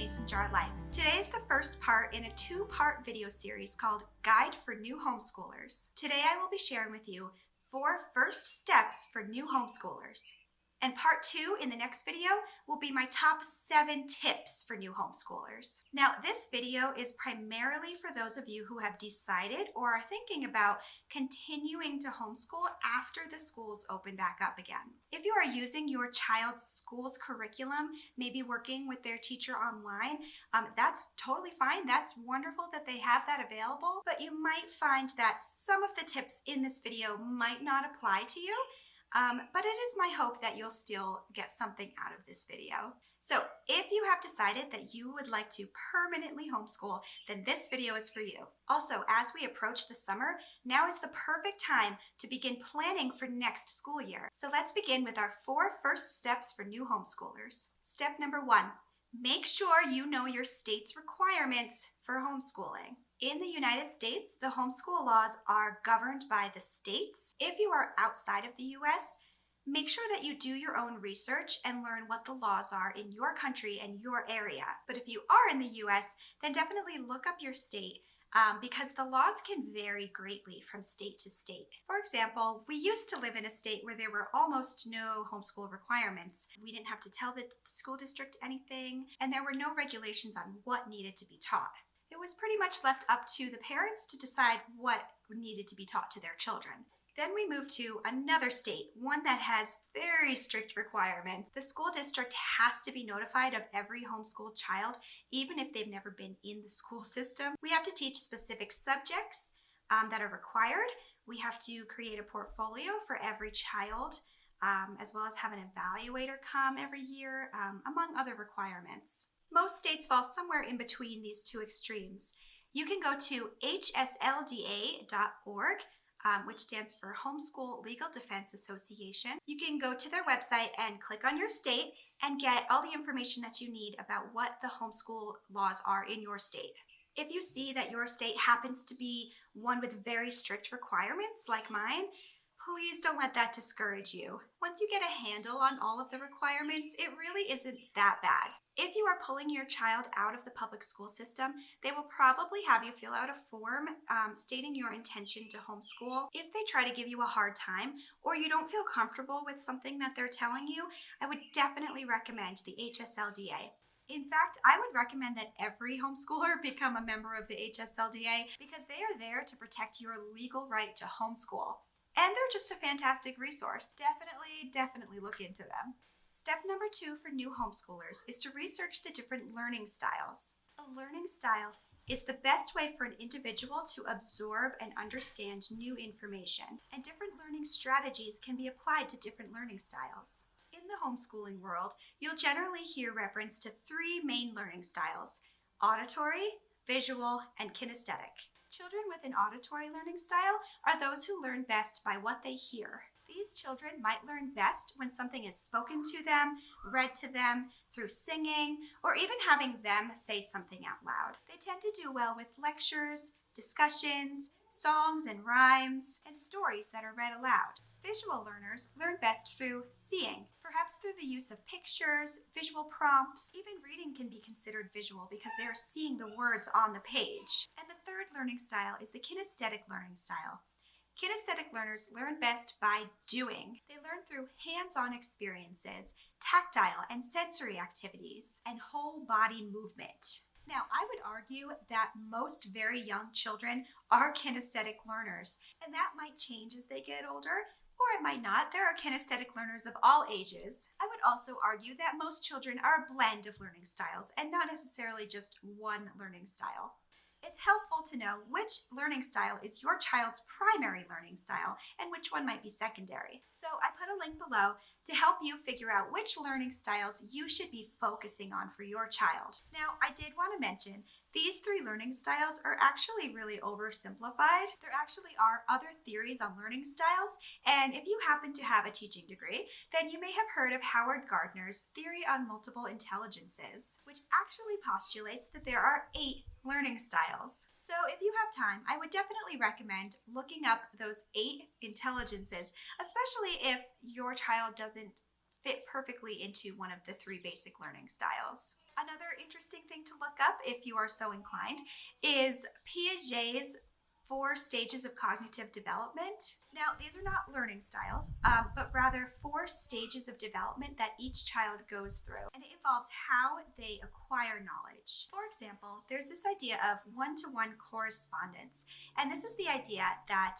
Mason jar life. Today is the first part in a two-part video series called Guide for New Homeschoolers. Today I will be sharing with you 4 first steps for new homeschoolers. And part 2 in the next video will be my top 7 tips for new homeschoolers. Now, this video is primarily for those of you who have decided or are thinking about continuing to homeschool after the schools open back up again. If you are using your child's school's curriculum, maybe working with their teacher online, that's totally fine. That's wonderful that they have that available, but you might find that some of the tips in this video might not apply to you. But it is my hope that you'll still get something out of this video. So if you have decided that you would like to permanently homeschool, then this video is for you. Also, as we approach the summer, now is the perfect time to begin planning for next school year. So let's begin with our 4 first steps for new homeschoolers. Step number 1, make sure you know your state's requirements for homeschooling. In the United States, the homeschool laws are governed by the states. If you are outside of the U.S., make sure that you do your own research and learn what the laws are in your country and your area. But if you are in the U.S., then definitely look up your state because the laws can vary greatly from state to state. For example, we used to live in a state where there were almost no homeschool requirements. We didn't have to tell the school district anything, and there were no regulations on what needed to be taught. It was pretty much left up to the parents to decide what needed to be taught to their children. Then we moved to another state, one that has very strict requirements. The school district has to be notified of every homeschooled child, even if they've never been in the school system. We have to teach specific subjects that are required. We have to create a portfolio for every child, as well as have an evaluator come every year, among other requirements. Most states fall somewhere in between these two extremes. You can go to hslda.org, which stands for Homeschool Legal Defense Association. You can go to their website and click on your state and get all the information that you need about what the homeschool laws are in your state. If you see that your state happens to be one with very strict requirements like mine, please don't let that discourage you. Once you get a handle on all of the requirements, it really isn't that bad. If you are pulling your child out of the public school system, they will probably have you fill out a form stating your intention to homeschool. If they try to give you a hard time or you don't feel comfortable with something that they're telling you, I would definitely recommend the HSLDA. In fact, I would recommend that every homeschooler become a member of the HSLDA because they are there to protect your legal right to homeschool. And they're just a fantastic resource. Definitely look into them. Step number 2 for new homeschoolers is to research the different learning styles. A learning style is the best way for an individual to absorb and understand new information, and different learning strategies can be applied to different learning styles. In the homeschooling world, you'll generally hear reference to 3 main learning styles: auditory, visual, and kinesthetic. Children with an auditory learning style are those who learn best by what they hear. These children might learn best when something is spoken to them, read to them, through singing, or even having them say something out loud. They tend to do well with lectures, discussions, songs and rhymes, and stories that are read aloud. Visual learners learn best through seeing, perhaps through the use of pictures, visual prompts. Even reading can be considered visual because they are seeing the words on the page. And the third learning style is the kinesthetic learning style. Kinesthetic learners learn best by doing. They learn through hands-on experiences, tactile and sensory activities, and whole body movement. Now, I would argue that most very young children are kinesthetic learners, and that might change as they get older, or it might not. There are kinesthetic learners of all ages. I would also argue that most children are a blend of learning styles and not necessarily just one learning style. It's helpful to know which learning style is your child's primary learning style and which one might be secondary. So I put a link below to help you figure out which learning styles you should be focusing on for your child. Now, I did want to mention these 3 learning styles are actually really oversimplified. There actually are other theories on learning styles, and if you happen to have a teaching degree, then you may have heard of Howard Gardner's theory on multiple intelligences, which actually postulates that there are 8 learning styles. So if you have time, I would definitely recommend looking up those 8 intelligences, especially if your child doesn't fit perfectly into one of the 3 basic learning styles. Another interesting thing to look up, if you are so inclined, is Piaget's 4 stages of cognitive development. Now, these are not learning styles, but rather 4 stages of development that each child goes through, and it involves how they acquire knowledge. For example, there's this idea of one-to-one correspondence, and this is the idea that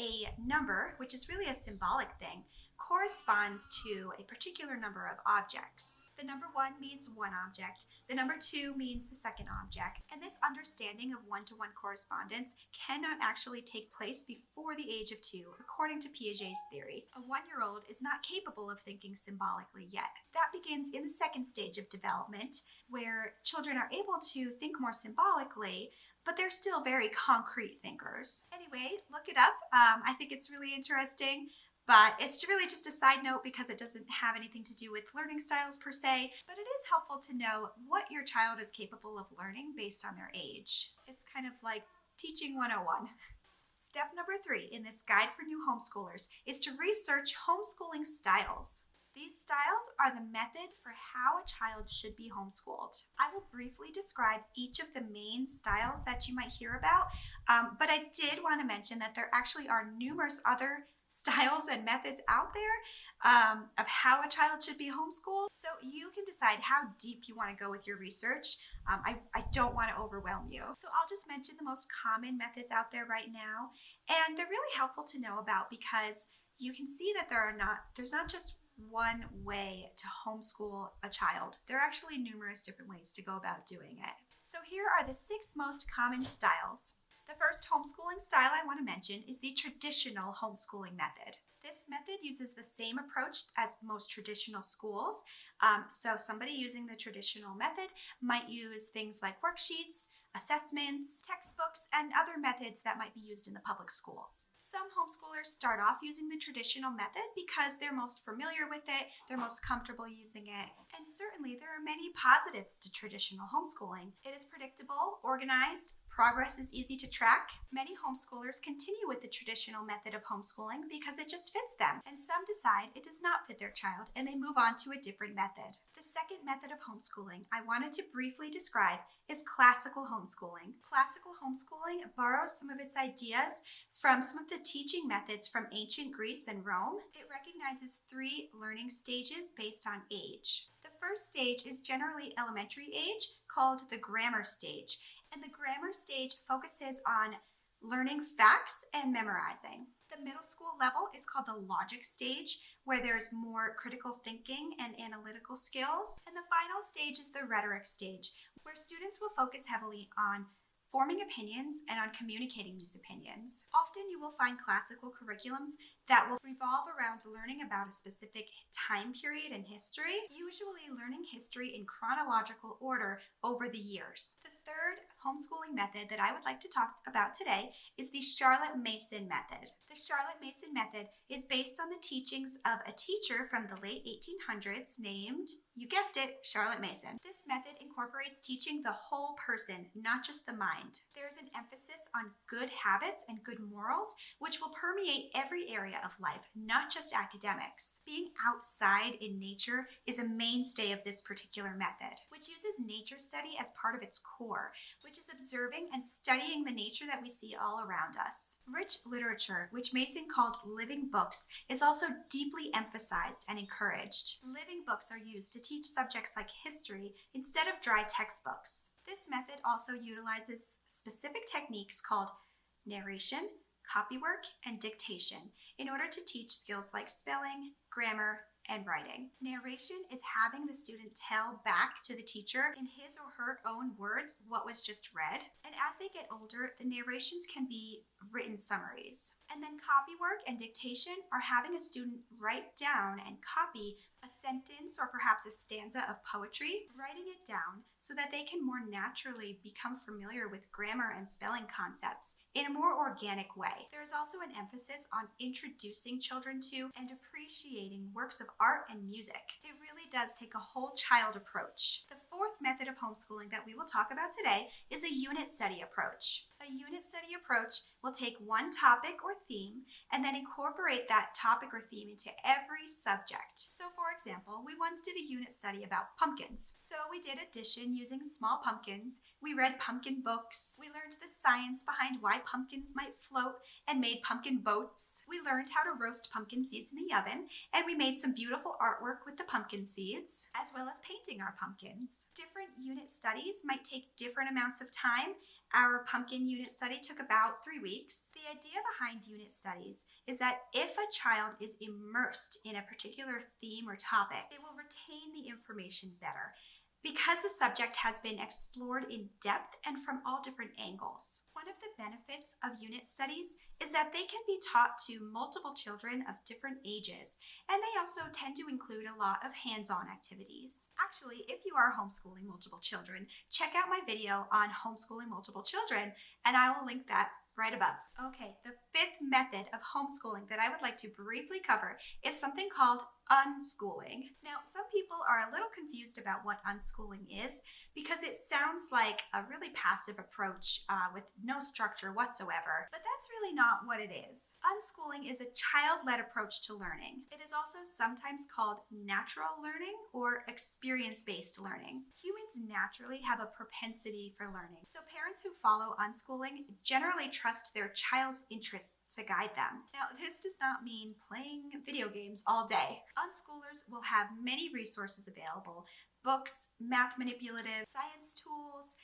a number, which is really a symbolic thing, corresponds to a particular number of objects. The number 1 means one object, the number 2 means the second object, and this understanding of one-to-one correspondence cannot actually take place before the age of 2, according to Piaget's theory. A 1-year-old is not capable of thinking symbolically yet. That begins in the 2nd stage of development, where children are able to think more symbolically, but they're still very concrete thinkers. Anyway, look it up. I think it's really interesting. But it's really just a side note because it doesn't have anything to do with learning styles per se, but it is helpful to know what your child is capable of learning based on their age. It's kind of like teaching 101. Step number 3 in this guide for new homeschoolers is to research homeschooling styles. These styles are the methods for how a child should be homeschooled. I will briefly describe each of the main styles that you might hear about, but I did want to mention that there actually are numerous other styles and methods out there of how a child should be homeschooled. So you can decide how deep you want to go with your research. I don't want to overwhelm you. So I'll just mention the most common methods out there right now. And they're really helpful to know about because you can see that there's not just one way to homeschool a child. There are actually numerous different ways to go about doing it. So here are the 6 most common styles. The first homeschooling style I want to mention is the traditional homeschooling method. This method uses the same approach as most traditional schools. So somebody using the traditional method might use things like worksheets, assessments, textbooks, and other methods that might be used in the public schools. Some homeschoolers start off using the traditional method because they're most familiar with it, they're most comfortable using it, and certainly there are many positives to traditional homeschooling. It is predictable, organized, progress is easy to track. Many homeschoolers continue with the traditional method of homeschooling because it just fits them, and some decide it does not fit their child and they move on to a different method. The second method of homeschooling I wanted to briefly describe is classical homeschooling. Classical homeschooling borrows some of its ideas from some of the teaching methods from ancient Greece and Rome. It recognizes 3 learning stages based on age. The first stage is generally elementary age, called the grammar stage, and the grammar stage focuses on learning facts and memorizing. The middle school level is called the logic stage, where there's more critical thinking and analytical skills. And the final stage is the rhetoric stage, where students will focus heavily on forming opinions and on communicating these opinions. Often you will find classical curriculums that will revolve around learning about a specific time period in history, usually learning history in chronological order over the years. The third homeschooling method that I would like to talk about today is the Charlotte Mason method. The Charlotte Mason method is based on the teachings of a teacher from the late 1800s named, you guessed it, Charlotte Mason. This method incorporates teaching the whole person, not just the mind. There's an emphasis on good habits and good morals, which will permeate every area of life, not just academics. Being outside in nature is a mainstay of this particular method, which uses nature study as part of its core, which is observing and studying the nature that we see all around us. Rich literature, which Mason called living books, is also deeply emphasized and encouraged. Living books are used to teach subjects like history instead of dry textbooks. This method also utilizes specific techniques called narration, copywork, and dictation in order to teach skills like spelling, grammar, and writing. Narration is having the student tell back to the teacher in his or her own words what was just read. And as they get older, the narrations can be written summaries. And then copywork and dictation are having a student write down and copy a sentence or perhaps a stanza of poetry, writing it down so that they can more naturally become familiar with grammar and spelling concepts in a more organic way. There is also an emphasis on introducing children to and appreciating works of art and music. It really does take a whole child approach. The fourth method of homeschooling that we will talk about today is a unit study approach. A unit study approach will take one topic or theme and then incorporate that topic or theme into every subject. So for example, we once did a unit study about pumpkins. So we did addition using small pumpkins. We read pumpkin books. We learned the science behind why pumpkins might float and made pumpkin boats. We learned how to roast pumpkin seeds in the oven, and we made some beautiful artwork with the pumpkin seeds, as well as painting our pumpkins. Different unit studies might take different amounts of time. Our pumpkin unit study took about 3 weeks. The idea behind unit studies is that if a child is immersed in a particular theme or topic, they will retain the information better, because the subject has been explored in depth and from all different angles. One of the benefits of unit studies is that they can be taught to multiple children of different ages, and they also tend to include a lot of hands-on activities. Actually, if you are homeschooling multiple children, check out my video on homeschooling multiple children, and I will link that right above. Okay, the fifth method of homeschooling that I would like to briefly cover is something called unschooling. Now, some people are a little confused about what unschooling is because it sounds like a really passive approach with no structure whatsoever, but that's really not what it is. Unschooling is a child-led approach to learning. It is also sometimes called natural learning or experience-based learning. Humans naturally have a propensity for learning, so parents who follow unschooling generally trust their child's interests to guide them. Now, this does not mean playing video games all day. Unschoolers will have many resources available: books, math manipulative, science tools.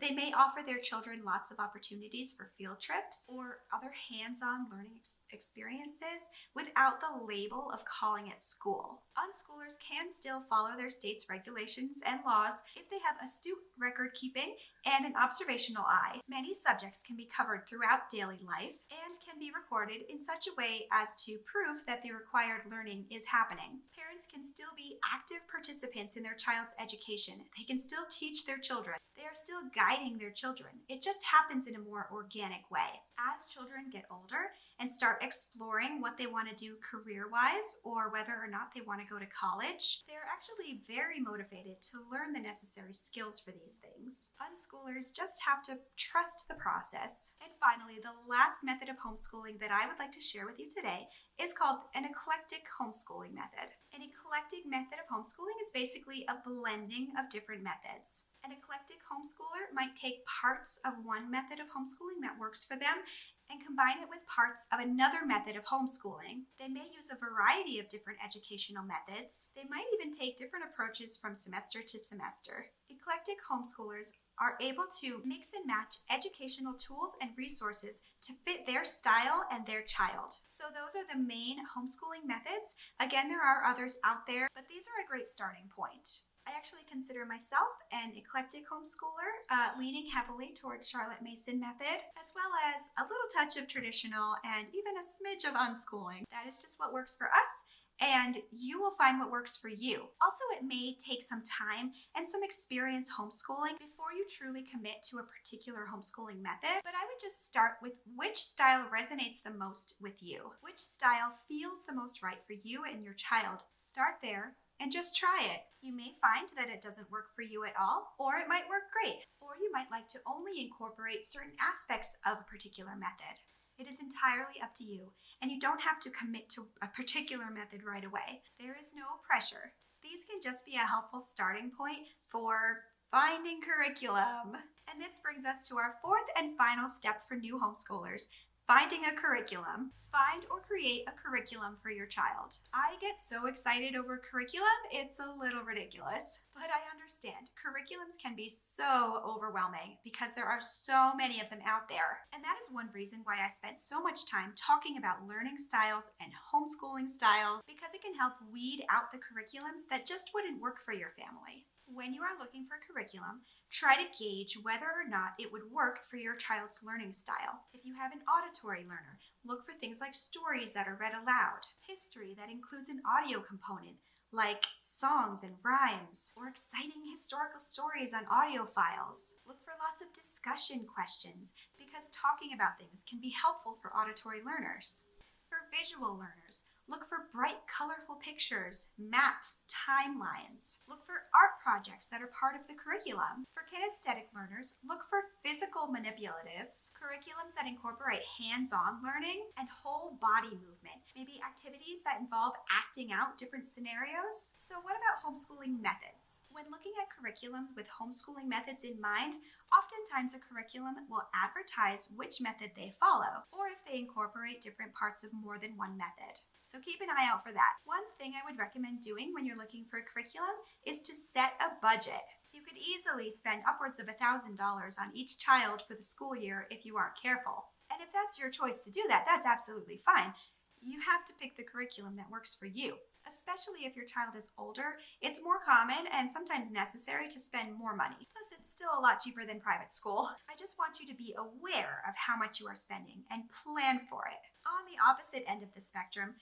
They may offer their children lots of opportunities for field trips or other hands-on learning experiences without the label of calling it school. Unschoolers can still follow their state's regulations and laws if they have astute record keeping and an observational eye. Many subjects can be covered throughout daily life and can be recorded in such a way as to prove that the required learning is happening. Parents can still be active participants in their child's education. They can still teach their children. They are still guiding their children. It just happens in a more organic way. As children get older and start exploring what they want to do career-wise or whether or not they want to go to college, they're actually very motivated to learn the necessary skills for these things. Unschoolers just have to trust the process. And finally, the last method of homeschooling that I would like to share with you today is called an eclectic homeschooling method. An eclectic method of homeschooling is basically a blending of different methods. An eclectic homeschooler might take parts of one method of homeschooling that works for them and combine it with parts of another method of homeschooling. They may use a variety of different educational methods. They might even take different approaches from semester to semester. Eclectic homeschoolers are able to mix and match educational tools and resources to fit their style and their child. So those are the main homeschooling methods. Again, there are others out there, but these are a great starting point. I actually consider myself an eclectic homeschooler, leaning heavily toward Charlotte Mason method, as well as a little touch of traditional and even a smidge of unschooling. That is just what works for us, and you will find what works for you. Also, it may take some time and some experience homeschooling before you truly commit to a particular homeschooling method, but I would just start with which style resonates the most with you. Which style feels the most right for you and your child. Start there and just try it. You may find that it doesn't work for you at all, or it might work great. Or you might like to only incorporate certain aspects of a particular method. It is entirely up to you, and you don't have to commit to a particular method right away. There is no pressure. These can just be a helpful starting point for finding curriculum. And this brings us to our fourth and final step for new homeschoolers: finding a curriculum. Find or create a curriculum for your child. I get so excited over curriculum, it's a little ridiculous. But I understand. Curriculums can be so overwhelming because there are so many of them out there. And that is one reason why I spent so much time talking about learning styles and homeschooling styles, because it can help weed out the curriculums that just wouldn't work for your family. When you are looking for curriculum, try to gauge whether or not it would work for your child's learning style. If you have an auditory learner, look for things like stories that are read aloud, history that includes an audio component, like songs and rhymes, or exciting historical stories on audio files. Look for lots of discussion questions, because talking about things can be helpful for auditory learners. For visual learners, look for bright, colorful pictures, maps, timelines. Look for art projects that are part of the curriculum. For kinesthetic learners, look for physical manipulatives, curriculums that incorporate hands-on learning, and whole body movement, maybe activities that involve acting out different scenarios. So what about homeschooling methods? When looking at curriculum with homeschooling methods in mind, oftentimes a curriculum will advertise which method they follow, or if they incorporate different parts of more than one method. So keep an eye out for that. One thing I would recommend doing when you're looking for a curriculum is to set a budget. You could easily spend upwards of $1,000 on each child for the school year if you aren't careful. And if that's your choice to do that, that's absolutely fine. You have to pick the curriculum that works for you. Especially if your child is older, it's more common and sometimes necessary to spend more money. Plus, it's still a lot cheaper than private school. I just want you to be aware of how much you are spending and plan for it. On the opposite end of the spectrum,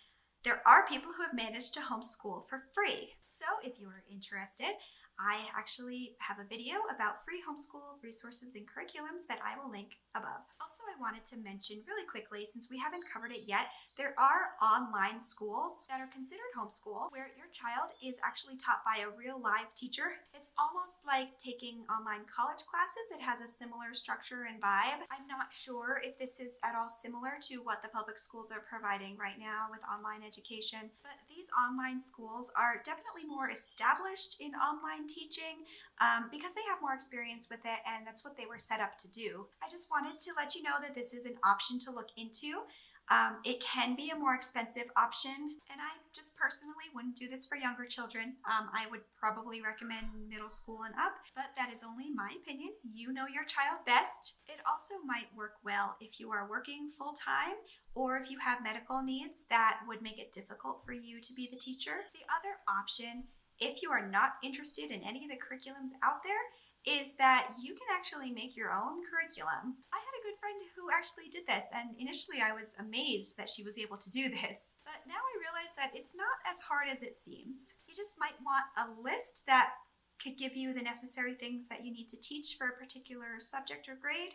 there are people who have managed to homeschool for free. So if you are interested, I actually have a video about free homeschool resources and curriculums that I will link above. Also, I wanted to mention really quickly, since we haven't covered it yet, there are online schools that are considered homeschool where your child is actually taught by a real live teacher. It's almost like taking online college classes. It has a similar structure and vibe. I'm not sure if this is at all similar to what the public schools are providing right now with online education, but these online schools are definitely more established in online teaching because they have more experience with it, and that's what they were set up to do. I just wanted to let you know that this is an option to look into. It can be a more expensive option, and I just personally wouldn't do this for younger children. I would probably recommend middle school and up, but that is only my opinion. You know your child best. It also might work well if you are working full-time or if you have medical needs that would make it difficult for you to be the teacher. The other option, if you are not interested in any of the curriculums out there, is that you can actually make your own curriculum. I had a good friend who actually did this, and initially I was amazed that she was able to do this. But now I realize that it's not as hard as it seems. You just might want a list that could give you the necessary things that you need to teach for a particular subject or grade,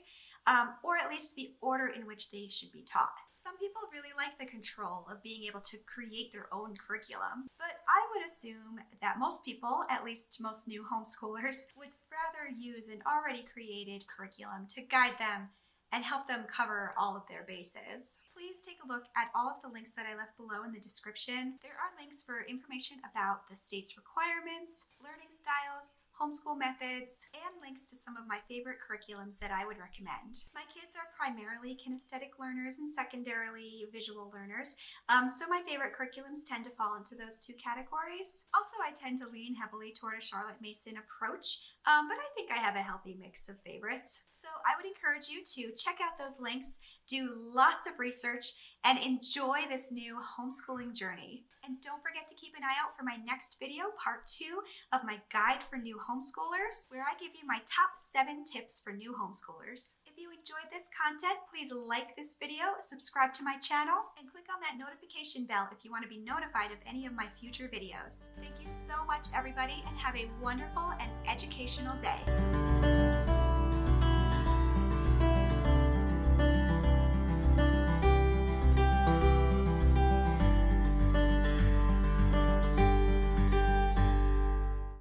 or at least the order in which they should be taught. Some people really like the control of being able to create their own curriculum, but I would assume that most people, at least most new homeschoolers, would rather use an already created curriculum to guide them and help them cover all of their bases. Please take a look at all of the links that I left below in the description. There are links for information about the state's requirements, learning styles, homeschool methods, and links to some of my favorite curriculums that I would recommend. My kids are primarily kinesthetic learners and secondarily visual learners, so my favorite curriculums tend to fall into those two categories. Also, I tend to lean heavily toward a Charlotte Mason approach, but I think I have a healthy mix of favorites. So I would encourage you to check out those links, do lots of research, and enjoy this new homeschooling journey. And don't forget to keep an eye out for my next video, part 2 of my guide for new homeschoolers, where I give you my top 7 tips for new homeschoolers. If you enjoyed this content, please like this video, subscribe to my channel, and click on that notification bell if you want to be notified of any of my future videos. Thank you so much, everybody, and have a wonderful and educational day.